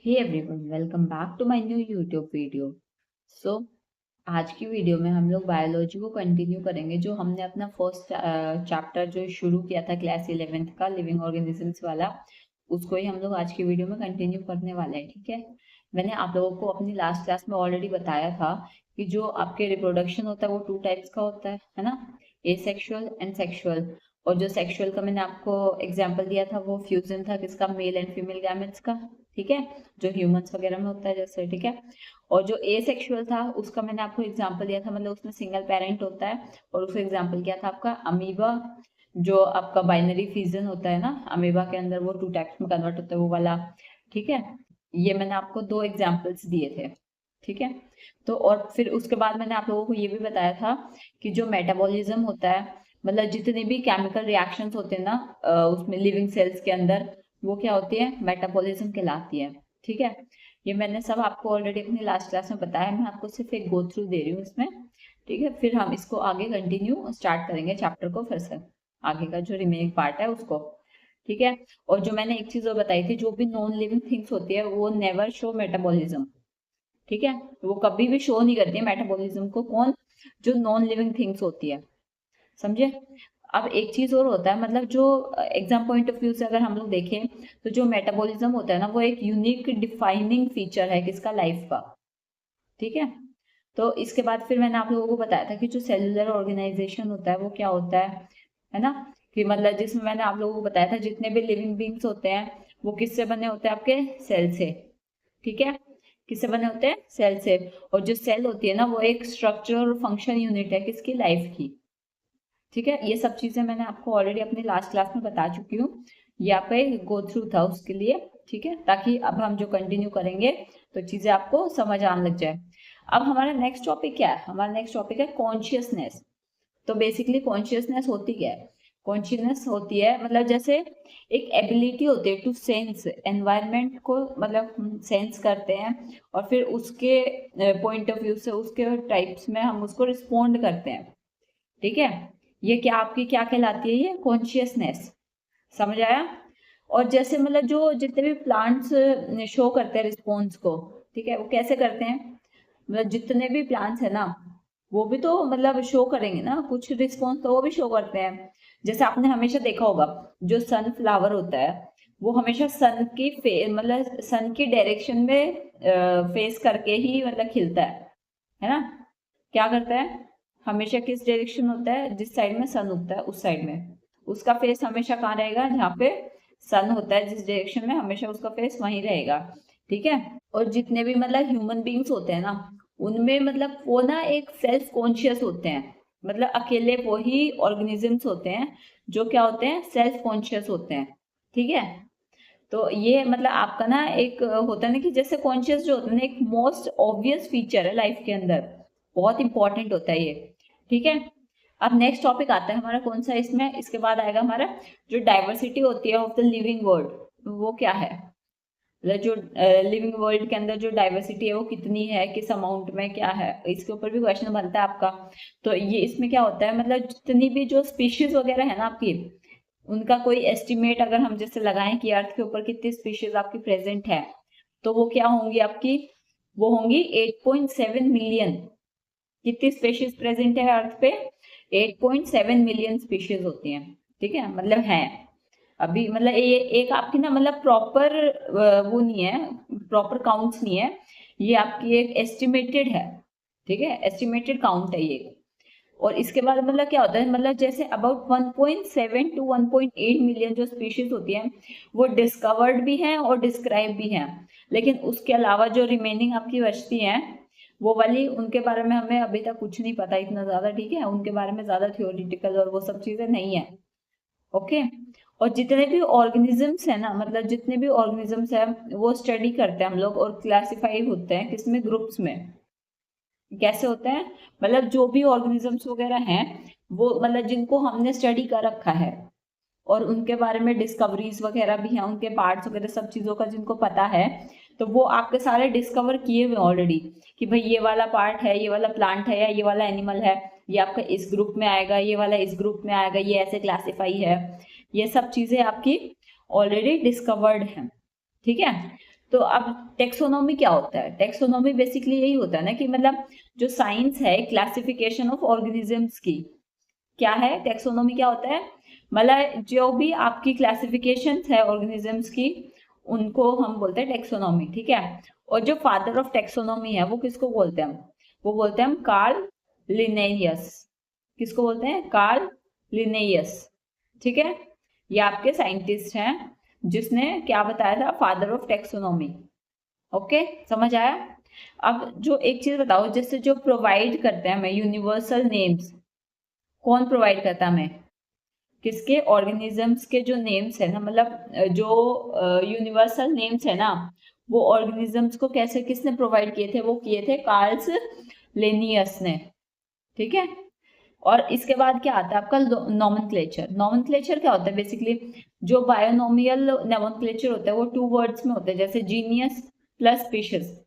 Hey everyone, welcome back to my new YouTube video. So आज की video में हम लोग बायोलॉजी को कंटिन्यू करेंगे। जो हमने अपना फर्स्ट चैप्टर जो शुरू किया था क्लास 11th का लिविंग ऑर्गेनिजम्स वाला, उसको ही हम लोग आज की वीडियो में कंटिन्यू करने वाले हैं। ठीक है, मैंने आप लोगों को अपनी लास्ट क्लास में ऑलरेडी बताया था कि जो आपके रिप्रोडक्शन होता है वो टू टाइप्स का होता है ना, एसेक्सुअल एंड सेक्सुअल। और जो सेक्सुअल का मैंने आपको एग्जाम्पल दिया था वो फ्यूजन था, किसका, मेल एंड फीमेल गैमेट्स का। ठीक है, जो ह्यूमंस वगैरह में होता है जैसे। ठीक है, और जो एसेक्सुअल था उसका मैंने आपको एग्जांपल दिया था, मतलब उसमें सिंगल पेरेंट होता है। और उसका एग्जांपल क्या था आपका, अमीबा। जो आपका बाइनरी फिजन होता है ना, अमीबा के अंदर वो टू टाइप्स में कन्वर्ट होता है वो वाला। ठीक है, ये मैंने आपको दो एग्जाम्पल्स दिए थे। ठीक है, तो और फिर उसके बाद मैंने आप लोगों को ये भी बताया था कि जो मेटाबॉलिज्म होता है, मतलब जितने भी केमिकल रिएक्शंस होते हैं ना उसमें लिविंग सेल्स के अंदर, वो क्या होती है, मेटाबॉलिज्म कहलाती है। ठीक है, ये मैंने सब आपको ऑलरेडी अपनी लास्ट क्लास में बताया, मैं आपको सिर्फ एक गो थ्रू दे रही हूँ इसमें। ठीक है, फिर हम इसको आगे कंटिन्यू स्टार्ट करेंगे चैप्टर को, फिर से आगे का जो रिमेनिंग पार्ट है उसको। ठीक है, और जो मैंने एक चीज और बताई थी, जो भी नॉन लिविंग थिंग्स होती है वो नेवर शो मेटाबॉलिज्म। ठीक है, वो कभी भी शो नहीं करती है मेटाबॉलिज्म को। कौन, जो नॉन लिविंग थिंग्स होती है, समझे। अब एक चीज और होता है, मतलब जो एग्जाम पॉइंट ऑफ व्यू से अगर हम लोग देखें तो जो मेटाबॉलिज्म होता है ना, वो एक यूनिक डिफाइनिंग फीचर है किसका, लाइफ का। ठीक है, तो इसके बाद फिर मैंने आप लोगों को बताया था कि जो सेलुलर ऑर्गेनाइजेशन होता है वो क्या होता है ना। कि मतलब जिसमें मैंने आप लोगों को बताया था जितने भी लिविंग बींग्स होते हैं वो किससे बने होते हैं, आपके सेल से। ठीक है, किससे बने होते हैं, सेल से। और जो सेल होती है ना वो एक स्ट्रक्चर और फंक्शन यूनिट है किसकी, लाइफ की। ठीक है, ये सब चीजें मैंने आपको ऑलरेडी अपनी लास्ट क्लास में बता चुकी हूँ, ये आपका एक गो थ्रू था उसके लिए। ठीक है, ताकि अब हम जो कंटिन्यू करेंगे तो चीजें आपको समझ आने लग जाए। अब हमारा नेक्स्ट टॉपिक क्या है, हमारा नेक्स्ट टॉपिक है कॉन्शियसनेस। तो बेसिकली कॉन्शियसनेस होती क्या है, कॉन्शियसनेस होती है मतलब जैसे एक एबिलिटी होती है टू सेंस एनवायरनमेंट को, मतलब हम सेंस करते हैं और फिर उसके पॉइंट ऑफ व्यू से उसके टाइप्स में हम उसको रिस्पोंड करते हैं। ठीक है, ये क्या आपकी क्या कहलाती है, ये कॉन्शियसनेस। समझ आया। और जैसे मतलब जो जितने भी प्लांट्स शो करते हैं रिस्पॉन्स को, ठीक है, वो कैसे करते हैं, मतलब जितने भी प्लांट्स है ना वो भी तो मतलब शो करेंगे ना कुछ रिस्पॉन्स, तो वो भी शो करते हैं। जैसे आपने हमेशा देखा होगा, जो सनफ्लावर होता है वो हमेशा सन की मतलब सन की डायरेक्शन में फेस करके ही मतलब खिलता है ना। क्या करता है, हमेशा किस डायरेक्शन होता है, जिस साइड में सन उगता है उस साइड में उसका फेस हमेशा कहाँ रहेगा, जहाँ पे सन होता है जिस डायरेक्शन में हमेशा उसका फेस वहीं रहेगा। ठीक है, और जितने भी मतलब ह्यूमन बींग्स होते हैं ना उनमें मतलब वो ना एक सेल्फ कॉन्शियस होते हैं, मतलब अकेले वो ही ऑर्गेनिजम्स होते हैं जो क्या होते हैं, सेल्फ कॉन्शियस होते हैं। ठीक है, तो ये मतलब आपका ना एक होता है ना कि जैसे कॉन्शियस जो होता है ना, एक मोस्ट ऑब्वियस फीचर है लाइफ के अंदर, बहुत इंपॉर्टेंट होता है ये। ठीक है, अब नेक्स्ट टॉपिक आता है हमारा कौन सा इसमें, इसके बाद आएगा हमारा जो डाइवर्सिटी होती है ऑफ द लिविंग वर्ल्ड, वो क्या है, मतलब जो लिविंग वर्ल्ड के अंदर जो डाइवर्सिटी है वो कितनी है, किस अमाउंट में क्या है, इसके ऊपर भी क्वेश्चन बनता है आपका। तो ये इसमें क्या होता है, मतलब जितनी भी जो स्पीशीज वगैरह है ना आपकी, उनका कोई एस्टिमेट अगर हम जैसे लगाएं कि अर्थ के ऊपर कितनी स्पीशीज आपकी प्रेजेंट है, तो वो क्या होंगी आपकी, वो होंगी 8.7 मिलियन। कितनी स्पीशीज प्रेजेंट है अर्थ पे, 8.7 मिलियन स्पीशीज होती हैं। ठीक है, मतलब है अभी, मतलब ये एक आपकी ना मतलब प्रॉपर वो नहीं है, प्रॉपर काउंट्स नहीं है, ये आपकी एक एस्टिमेटेड है। ठीक है, एस्टिमेटेड काउंट है ये। और इसके बाद मतलब क्या होता है, मतलब जैसे अबाउट 1.7 टू 1.8 मिलियन जो स्पीशीज होती हैं वो डिस्कवर्ड भी हैं और डिस्क्राइब भी हैं। लेकिन उसके अलावा जो रिमेनिंग आपकी बचती हैं वो वाली, उनके बारे में हमें अभी तक कुछ नहीं पता इतना ज्यादा। ठीक है, उनके बारे में ज्यादा थियोरिटिकल और वो सब चीजें नहीं है। ओके, और जितने भी ऑर्गेनिजम्स है ना, मतलब जितने भी ऑर्गेनिजम्स है वो स्टडी करते हैं हम लोग और क्लासिफाई होते हैं किसमें, ग्रुप्स में। कैसे होते हैं, मतलब जो भी ऑर्गेनिजम्स वगैरह हैं वो मतलब जिनको हमने स्टडी कर रखा है और उनके बारे में डिस्कवरीज वगैरह भी हैं, उनके पार्ट्स वगैरह सब चीजों का जिनको पता है, तो वो आपके सारे डिस्कवर किए हुए ऑलरेडी कि भाई ये वाला पार्ट है, ये वाला प्लांट है या ये वाला एनिमल है, ये आपका इस ग्रुप में आएगा, ये वाला इस ग्रुप में आएगा, ये ऐसे क्लासिफाई है। ये सब चीजें आपकी ऑलरेडी डिस्कवर्ड हैं। ठीक है, तो अब टेक्सोनॉमी क्या होता है? टेक्सोनॉमी बेसिकली यही होता है ना कि मतलब जो साइंस है क्लासिफिकेशन ऑफ ऑर्गेनिजम्स की, क्या है टेक्सोनॉमी क्या होता है? मतलब जो भी आपकी क्लासिफिकेशन है ऑर्गेनिजम्स की, उनको हम बोलते हैं टेक्सोनॉमी, ठीक है। और जो फादर ऑफ टेक्सोनॉमी है वो किसको बोलते हैं हम? वो बोलते हैं हम कार्ल लिनेयस। किसको बोलते हैं? कार्ल लिनेयस, ठीक है। ये आपके साइंटिस्ट हैं जिसने क्या बताया था? Father of taxonomy. ओके, समझ आया? अब जो एक चीज बताओ, जैसे जो प्रोवाइड करते हैं हमें यूनिवर्सल नेम्स, कौन प्रोवाइड करता है हमें? किसके? ऑर्गेनिजम्स के जो नेम्स है ना, मतलब जो यूनिवर्सल नेम्स है ना, वो ऑर्गेनिजम्स को कैसे किसने प्रोवाइड किए थे? वो किए थे कार्ल्स लेनियस ने, ठीक है। और इसके बाद क्या आता है आपका? नॉमेनक्लेचर। नॉमेनक्लेचर क्या होता है? बेसिकली जो बायोनोमियल नॉमेनक्लेचर होता है वो 2 वर्ड्स में होता है, जैसे जीनियस प्लस स्पीशीज।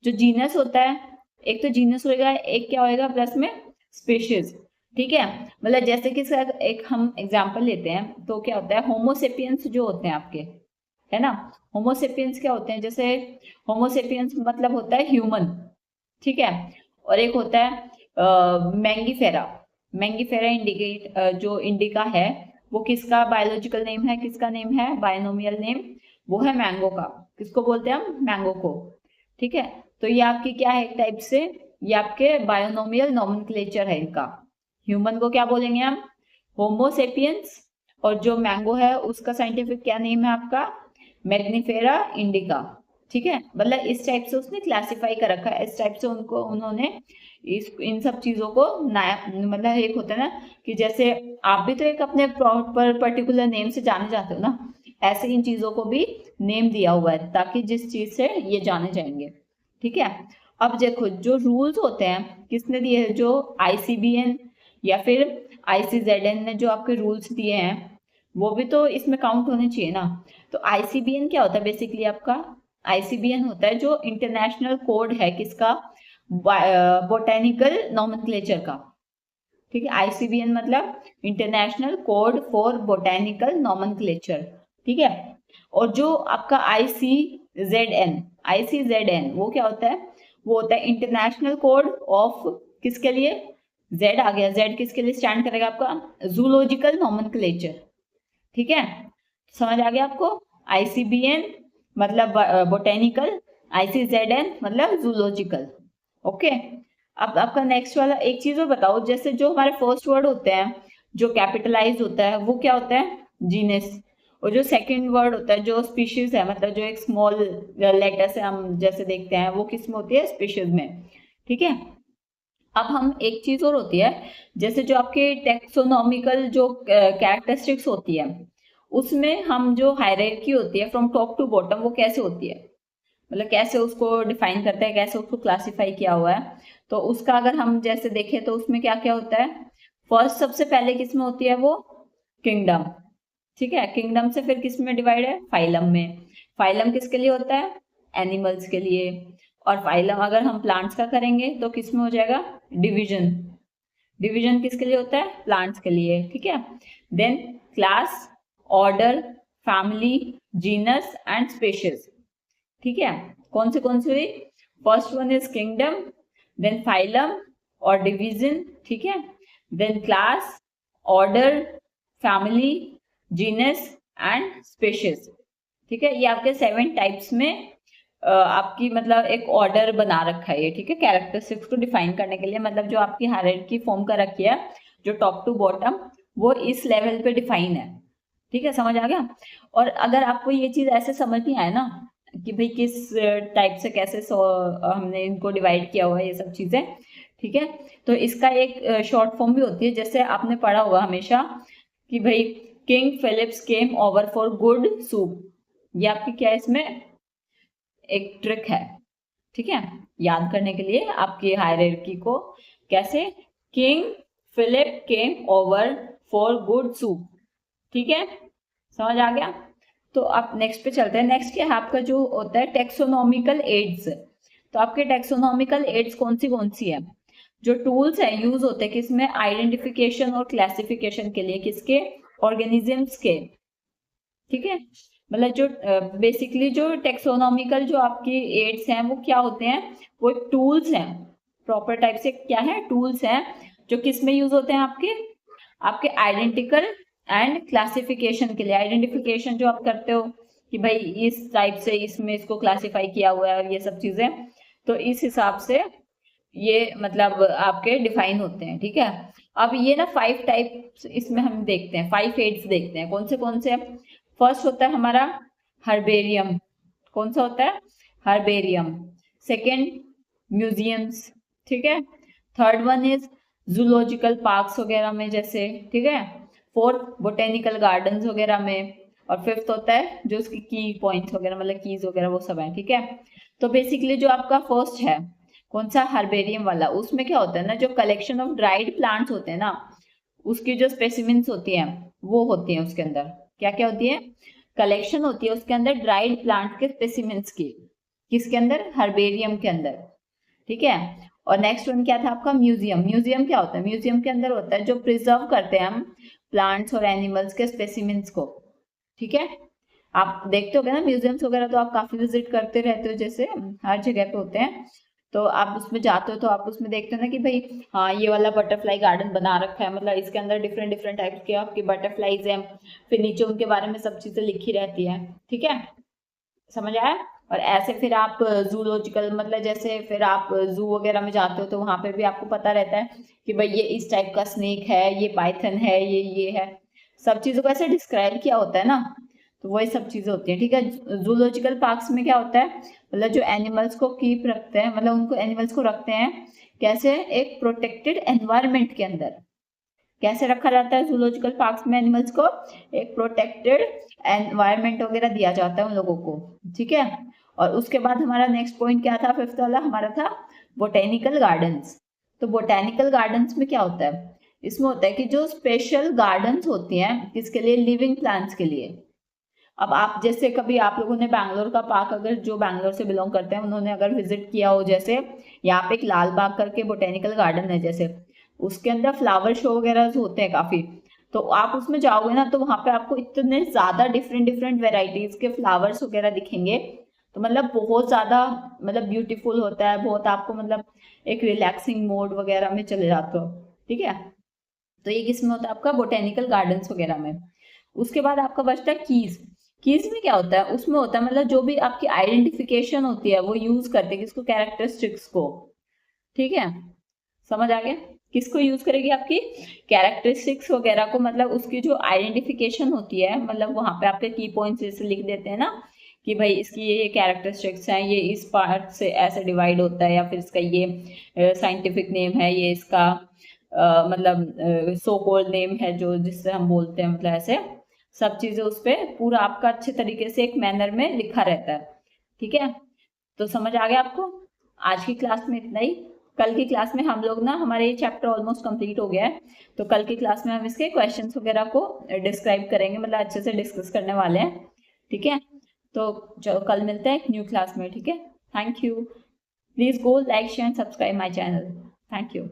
जो जीनस होता है, एक तो जीनस होएगा, एक क्या होएगा प्लस में? स्पीशीज, ठीक है। मतलब जैसे कि सर एक हम एग्जांपल लेते हैं तो क्या होता है? होमोसेपियंस जो होते हैं आपके, है ना, होमोसेपियंस क्या होते हैं? जैसे होमोसेपियंस मतलब होता है ह्यूमन, ठीक है। और एक होता है मैंगीफेरा। मैंगीफेरा इंडिकेट जो इंडिका है, वो किसका बायोलॉजिकल नेम है? किसका नेम है बायोनोमियल नेम? वो है मैंगो का। किसको बोलते हैं हम? मैंगो को, ठीक है। तो ये आपकी क्या है? एक टाइप से ये आपके बायोनोमियल नॉमेनक्लेचर है इनका। ह्यूमन को क्या बोलेंगे हम? होमोसेपियंस। और जो मैंगो है उसका साइंटिफिक क्या नेम है आपका? मैग्निफेरा इंडिका, ठीक है। मतलब इस टाइप से उसने क्लासिफाई कर रखा है, इस टाइप से उनको उन्होंने इस इन सब चीजों को नया, मतलब एक होता है ना कि जैसे आप भी तो एक अपने प्रॉपर पर्टिकुलर नेम से जाने जाते हो ना, ऐसे इन चीजों को भी नेम दिया हुआ है ताकि जिस चीज से ये जाने जाएंगे, ठीक है। अब देखो जो रूल्स होते हैं किसने दिए हैं? जो आईसीबीएन या फिर आईसीजेडएन ने जो आपके रूल्स दिए हैं वो भी तो इसमें काउंट होने चाहिए ना। तो आईसीबीएन क्या होता है? बेसिकली आपका आईसीबीएन होता है जो इंटरनेशनल कोड है किसका? बोटेनिकल नॉमेनक्लेचर का, ठीक है। आईसीबीएन मतलब international code for botanical nomenclature, ठीक है। और जो आपका आईसीजेडएन, आईसीजेडएन वो क्या होता है? वो होता है इंटरनेशनल कोड ऑफ किसके लिए? जेड आ गया, जेड किसके लिए स्टैंड करेगा आपका? जूलॉजिकल नॉमेनक्लेचर, ठीक है। समझ आ गया आपको? आईसीबीएन मतलब बोटेनिकल, आईसीजेडएन मतलब जूलॉजिकल, ओके। अब आपका नेक्स्ट वाला एक चीज और बताओ, जैसे जो हमारे फर्स्ट वर्ड होते हैं जो कैपिटलाइज होता है वो क्या होता है? जीनस। और जो सेकंड वर्ड होता है जो स्पीशीज है, मतलब जो एक स्मॉल लेटर से हम जैसे देखते हैं वो किस में होती है? स्पीशीज में, ठीक है। अब हम एक चीज और होती है, जैसे जो आपके टेक्सोनॉमिकल जो कैरेक्टरिस्टिक्स होती है उसमें हम जो हायरार्की होती है फ्रॉम टॉप टू बॉटम वो कैसे होती है? मतलब कैसे उसको डिफाइन करते हैं, कैसे उसको क्लासिफाई किया हुआ है? तो उसका अगर हम जैसे देखें तो उसमें क्या क्या होता है? फर्स्ट सबसे पहले किस में होती है वो? किंगडम, ठीक है। किंगडम से फिर किस में डिवाइड है? फाइलम में। फाइलम किसके लिए होता है? एनिमल्स के लिए। और फाइलम अगर हम प्लांट्स का करेंगे तो किस में हो जाएगा? डिवीजन। डिवीजन किसके लिए होता है? प्लांट्स के लिए, ठीक है। Then class, order, family, genus and species, ठीक है। कौन से हुई? First one is kingdom, then phylum और डिवीजन, ठीक है। Then class, order, family, genus and species, ठीक है। ये आपके 7 टाइप्स में आपकी मतलब एक ऑर्डर बना रखा है ये, ठीक है, कैरेक्टरिस्टिक्स को डिफाइन करने के लिए। मतलब जो आपकी हायरार्की फॉर्म कर रखी है जो टॉप टू बॉटम, वो इस लेवल पे डिफाइन है, ठीक है। समझ आ गया? और अगर आपको ये चीज ऐसे समझ नहीं आए ना कि भाई किस टाइप से कैसे हमने इनको डिवाइड किया हुआ है ये सब चीजें, ठीक है। तो इसका एक शॉर्ट फॉर्म भी होती है, जैसे आपने पढ़ा होगा हमेशा कि भाई king Philips came over for good soup. ये आपकी क्या है? इसमें एक ट्रिक है, ठीक है, याद करने के लिए आपकी हायरार्की को। कैसे? King Philip came over for good soup, ठीक है। समझ आ गया? तो आप नेक्स्ट पे चलते हैं। नेक्स्ट क्या है आपका? जो होता है टेक्सोनॉमिकल एड्स। तो आपके टेक्सोनॉमिकल एड्स कौन सी है? जो टूल्स है यूज होते हैं किसमें? आइडेंटिफिकेशन और क्लासिफिकेशन के लिए, किसके? ऑर्गेनिजम्स के, ठीक है। मतलब जो बेसिकली जो टेक्सोनॉमिकल जो आपकी एड्स हैं वो क्या होते हैं, वो टूल्स हैं, प्रॉपर टाइप से क्या है, टूल्स हैं, जो किस में यूज होते हैं, आपके आपके आइडेंटिकल एंड क्लासिफिकेशन के लिए। आइडेंटिफिकेशन जो आप करते हो कि भाई इस टाइप से इसमें इसको क्लासिफाई किया हुआ है, ये सब चीजें, तो इस हिसाब से ये मतलब आपके डिफाइन होते हैं, ठीक है। अब ये ना 5 टाइप्स इसमें हम देखते हैं, 5 एड्स देखते हैं, कौन से। फर्स्ट होता है हमारा हर्बेरियम, कौन सा होता है, हर्बेरियम। सेकेंड म्यूजियम्स, ठीक है। Third one is zoological parks वगैरह में जैसे, ठीक है। फोर्थ बोटेनिकल गार्डन्स वगैरह में। और फिफ्थ होता है जो उसकी की पॉइंट्स वगैरह मतलब कीज वगैरह वो सब है, ठीक है। तो बेसिकली जो आपका फर्स्ट है कौन सा, हर्बेरियम वाला, उसमें क्या होता है ना, जो कलेक्शन ऑफ ड्राइड प्लांट्स होते हैं ना, उसकी जो स्पेसिमेंस होती हैं वो होती हैं उसके अंदर, क्या क्या होती है, कलेक्शन होती है उसके अंदर ड्राइड प्लांट के स्पेसिमेंस की, किसके अंदर, हर्बेरियम के अंदर, ठीक है। और नेक्स्ट वन क्या था आपका, म्यूजियम। म्यूजियम क्या होता है, म्यूजियम के अंदर होता है जो प्रिजर्व करते हैं हम प्लांट्स और एनिमल्स के स्पेसिमेंस को, ठीक है। आप देखते हो ना म्यूजियम्स वगैरह, तो आप काफी विजिट करते रहते हो, जैसे हर जगह पे होते हैं, तो आप उसमें जाते हो तो आप उसमें देखते हो ना कि भाई हाँ ये वाला बटरफ्लाई गार्डन बना रखा है, मतलब इसके अंदर डिफरेंट डिफरेंट टाइप के आपके बटरफ्लाईज हैं, फिर नीचे उनके बारे में सब चीजें लिखी रहती है, ठीक है, समझ आया। और ऐसे फिर आप जूलॉजिकल मतलब जैसे फिर आप जू वगैरह में जाते हो तो वहां पे भी आपको पता रहता है कि भाई ये इस टाइप का स्नेक है, ये पाइथन है, ये है, सब चीजों को ऐसे डिस्क्राइब किया होता है ना, तो वही सब चीजें होती हैं, ठीक है। जूलॉजिकल पार्क्स में क्या होता है, मतलब जो एनिमल्स को कीप रखते हैं, मतलब उनको एनिमल्स को रखते हैं कैसे, एक प्रोटेक्टेड एनवायरमेंट के अंदर। कैसे रखा जाता है जूलॉजिकल पार्क्स में एनिमल्स को, एक प्रोटेक्टेड एनवायरमेंट वगैरह दिया जाता है उन लोगों को, ठीक है। और उसके बाद हमारा नेक्स्ट पॉइंट क्या था, फिफ्थ वाला हमारा था बोटेनिकल गार्डन्स। तो बोटेनिकल गार्डन्स में क्या होता है, इसमें होता है कि जो स्पेशल गार्डन्स होती हैं किसके लिए, लिविंग प्लांट्स के लिए। अब आप जैसे कभी आप लोगों ने बैंगलोर का पार्क, अगर जो बैंगलोर से बिलोंग करते हैं उन्होंने अगर विजिट किया हो, जैसे यहाँ पे एक लाल बाग करके बोटेनिकल गार्डन है, जैसे उसके अंदर फ्लावर शो वगैरह होते हैं काफी, तो आप उसमें जाओगे ना तो वहां पे आपको इतने ज्यादा डिफरेंट डिफरेंट वेराइटीज के फ्लावर्स वगैरह दिखेंगे, तो मतलब बहुत ज्यादा मतलब ब्यूटीफुल होता है बहुत, आपको मतलब एक रिलैक्सिंग मोड वगैरह में चले जाते हो, ठीक है। तो ये किसमें होता है आपका, बोटेनिकल गार्डन्स वगैरह में। उसके बाद आपका बचता है कीज। कीज में क्या होता है, उसमें होता है मतलब जो भी आपकी आइडेंटिफिकेशन होती है वो यूज करते हैं किसको, कैरेक्टरिस्टिक्स को, ठीक है, समझ आ गया। किसको यूज करेगी, आपकी कैरेक्टरिस्टिक्स वगैरह को, मतलब उसकी जो आइडेंटिफिकेशन होती है, मतलब वहां पे आपके की पॉइंट्स जैसे लिख देते हैं ना कि भाई इसकी ये कैरेक्टरिस्टिक्स हैं, ये इस पार्ट से ऐसे डिवाइड होता है, या फिर इसका ये साइंटिफिक नेम है, ये इसका मतलब सो कॉल्ड नेम है जो जिससे हम बोलते हैं, मतलब ऐसे सब चीजें उस पर पूरा आपका अच्छे तरीके से एक मैनर में लिखा रहता है, ठीक है। तो समझ आ गया आपको। आज की क्लास में इतना ही। कल की क्लास में हम लोग ना, हमारे ये चैप्टर ऑलमोस्ट कंप्लीट हो गया है, तो कल की क्लास में हम इसके क्वेश्चंस वगैरह को डिस्क्राइब करेंगे, मतलब अच्छे से डिस्कस करने वाले हैं, ठीक है। तो चलो कल मिलते हैं एक न्यू क्लास में, ठीक है। Thank you. Please go like share and subscribe my channel. Thank you.